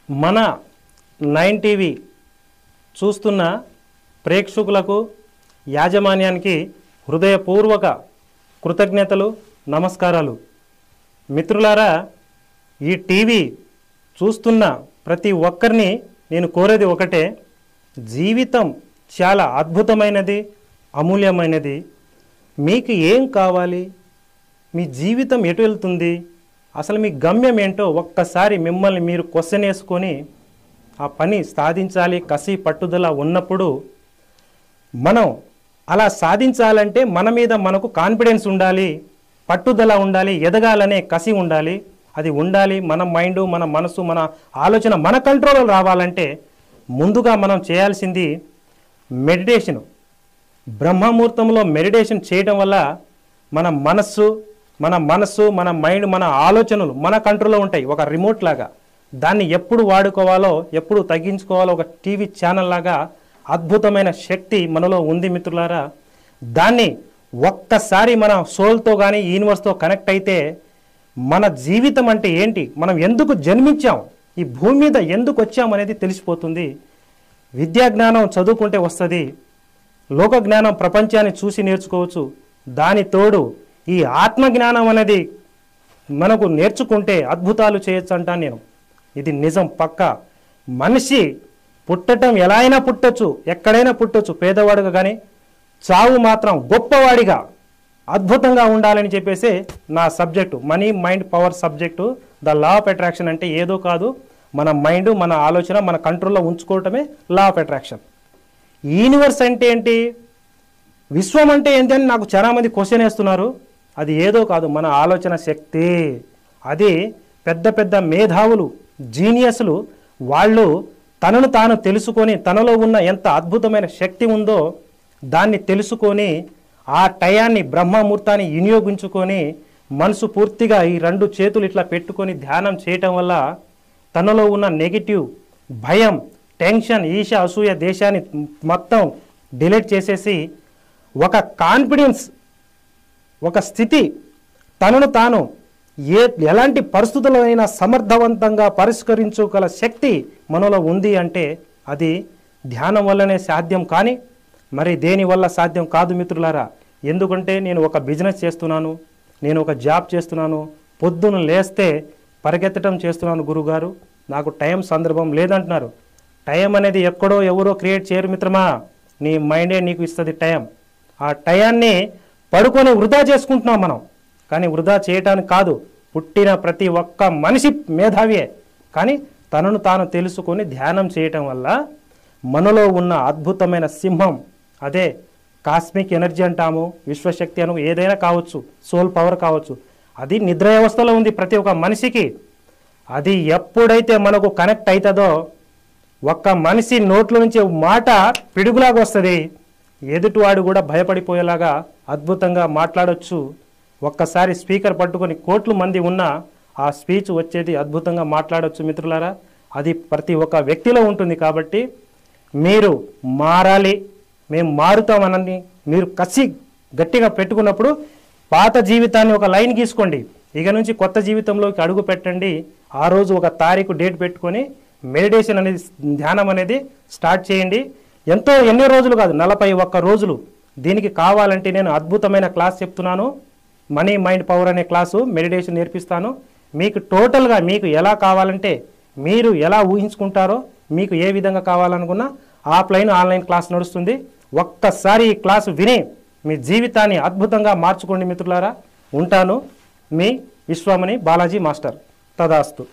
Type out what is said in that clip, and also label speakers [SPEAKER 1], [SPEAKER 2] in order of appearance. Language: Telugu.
[SPEAKER 1] మన 9 టీవీ చూస్తున్న ప్రేక్షకులకు యాజమాన్యానికి హృదయపూర్వక కృతజ్ఞతలు నమస్కారాలు. మిత్రులారా, ఈ టీవీ చూస్తున్న ప్రతి ఒక్కరిని నేను కోరేది ఒకటే, జీవితం చాలా అద్భుతమైనది, అమూల్యమైనది. మీకు ఏం కావాలి, మీ జీవితం ఎటు వెళ్తుంది, అసలు మీ గమ్యం ఏంటో ఒక్కసారి మిమ్మల్ని మీరు క్వశ్చన్ వేసుకొని ఆ పని సాధించాలి. కసి పట్టుదల ఉన్నప్పుడు మనం అలా సాధించాలంటే మన మీద మనకు కాన్ఫిడెన్స్ ఉండాలి, పట్టుదల ఉండాలి, ఎదగాలనే కసి ఉండాలి. అది ఉండాలి. మన మైండ్, మన మనసు, మన ఆలోచన మన కంట్రోల్లో రావాలంటే ముందుగా మనం చేయాల్సింది మెడిటేషన్. బ్రహ్మముహూర్తంలో మెడిటేషన్ చేయడం వల్ల మన మనస్సు, మన మైండ్, మన ఆలోచనలు మన కంట్రోల్లో ఉంటాయి. ఒక రిమోట్ లాగా దాన్ని ఎప్పుడు వాడుకోవాలో, ఎప్పుడు తగ్గించుకోవాలో ఒక టీవీ ఛానల్ లాగా అద్భుతమైన శక్తి మనలో ఉంది మిత్రులారా. దాన్ని ఒక్కసారి మన సోల్తో కానీ యూనివర్స్తో కనెక్ట్ అయితే మన జీవితం అంటే ఏంటి, మనం ఎందుకు జన్మించాం, ఈ భూమి మీద ఎందుకు వచ్చాం అనేది తెలిసిపోతుంది. విద్యా జ్ఞానం చదువుకుంటే వస్తుంది, లోక జ్ఞానం ప్రపంచాన్ని చూసి నేర్చుకోవచ్చు. దాని తోడు ఈ ఆత్మజ్ఞానం అనేది మనకు నేర్చుకుంటే అద్భుతాలు చేయొచ్చు అంటాను నేను. ఇది నిజం, పక్క. మనిషి పుట్టడం ఎలా అయినా పుట్టొచ్చు, ఎక్కడైనా పుట్టొచ్చు, పేదవాడుగా కానీ చావు మాత్రం గొప్పవాడిగా అద్భుతంగా ఉండాలని చెప్పేసి నా subject, money mind power subject. The law of attraction అంటే ఏదో కాదు, మన మైండ్, మన ఆలోచన మన కంట్రోల్లో ఉంచుకోవటమే లా ఆఫ్ అట్రాక్షన్. యూనివర్స్ అంటే ఏంటి, విశ్వం అంటే ఏంటి అని నాకు చాలామంది క్వశ్చన్ వేస్తున్నారు. అది ఏదో కాదు, మన ఆలోచన శక్తి. అది పెద్ద పెద్ద మేధావులు, జీనియస్లు, వాళ్ళు తనను తాను తెలుసుకొని, తనలో ఉన్న ఎంత అద్భుతమైన శక్తి ఉందో దాన్ని తెలుసుకొని ఆ టయాన్ని, బ్రహ్మముహూర్తాన్ని వినియోగించుకొని మనసు పూర్తిగా ఈ 2 చేతులు ఇట్లా పెట్టుకొని ధ్యానం చేయటం వల్ల తనలో ఉన్న నెగిటివ్, భయం, టెన్షన్, ఈర్ష్య, అసూయ, దేశాన్ని మొత్తం డిలీట్ చేసేసి ఒక కాన్ఫిడెన్స్, ఒక స్థితి, తనను తాను ఎలాంటి పరిస్థితుల్లో అయినా సమర్థవంతంగా పరిష్కరించుగల శక్తి మనలో ఉంది అంటే అది ధ్యానం వల్లనే సాధ్యం. కానీ మరి దేనివల్ల సాధ్యం కాదు మిత్రులారా. ఎందుకంటే నేను ఒక బిజినెస్ చేస్తున్నాను, నేను ఒక జాబ్ చేస్తున్నాను, పొద్దున లేస్తే పరిగెత్తడం చేస్తున్నాను. గురుగారు నాకు టైం సందర్భం లేదంటున్నారు. టైం అనేది ఎక్కడో ఎవరో క్రియేట్ చేయరు మిత్రమా, నీ మైండే నీకు ఇస్తుంది టైం. ఆ టయాన్ని పడుకొని వృధా చేసుకుంటున్నాం మనం. కానీ వృధా చేయటానికి కాదు, పుట్టిన ప్రతి ఒక్క మనిషి మేధావియే. కానీ తనను తాను తెలుసుకొని ధ్యానం చేయటం వల్ల మనలో ఉన్న అద్భుతమైన సింహం, అదే కాస్మిక్ ఎనర్జీ అంటాము, విశ్వశక్తి అను, ఏదైనా కావచ్చు, సోల్ పవర్ కావచ్చు, అది నిద్ర వ్యవస్థలో ఉంది ప్రతి ఒక్క మనిషికి. అది ఎప్పుడైతే మనకు కనెక్ట్ అవుతుందో ఒక్క మనిషి నోట్లో నుంచి మాట పిడుగులాగా వస్తుంది, ఎదుటివాడు కూడా భయపడిపోయేలాగా అద్భుతంగా మాట్లాడవచ్చు. ఒక్కసారి స్పీకర్ పట్టుకొని కోట్ల మంది ఉన్నా ఆ స్పీచ్ వచ్చేది అద్భుతంగా మాట్లాడవచ్చు మిత్రులారా. అది ప్రతి ఒక్క వ్యక్తిలో ఉంటుంది. కాబట్టి మీరు మారాలి, మేము మారుతామనని మీరు కసి గట్టిగా పెట్టుకున్నప్పుడు పాత జీవితాన్ని ఒక లైన్ గీసుకోండి, ఇక నుంచి కొత్త జీవితంలోకి అడుగు పెట్టండి. ఆ రోజు ఒక తారీఖు డేట్ పెట్టుకొని మెడిటేషన్ అనేది, ధ్యానం అనేది స్టార్ట్ చేయండి. ఎన్నో రోజులు కాదు, 41 రోజులు. దీనికి కావాలంటే నేను అద్భుతమైన క్లాస్ చెప్తున్నాను, మనీ మైండ్ పవర్ అనే క్లాసు, మెడిటేషన్ నేర్పిస్తాను. మీకు టోటల్గా మీకు ఎలా కావాలంటే, మీరు ఎలా ఊహించుకుంటారో, మీకు ఏ విధంగా కావాలనుకున్నా ఆఫ్లైన్, ఆన్లైన్ క్లాస్ నడుస్తుంది. ఒక్కసారి ఈ క్లాసు విని మీ జీవితాన్ని అద్భుతంగా మార్చుకోండి మిత్రులారా. ఉంటాను, మీ విశ్వమణి బాలాజీ మాస్టర్. తదాస్తు.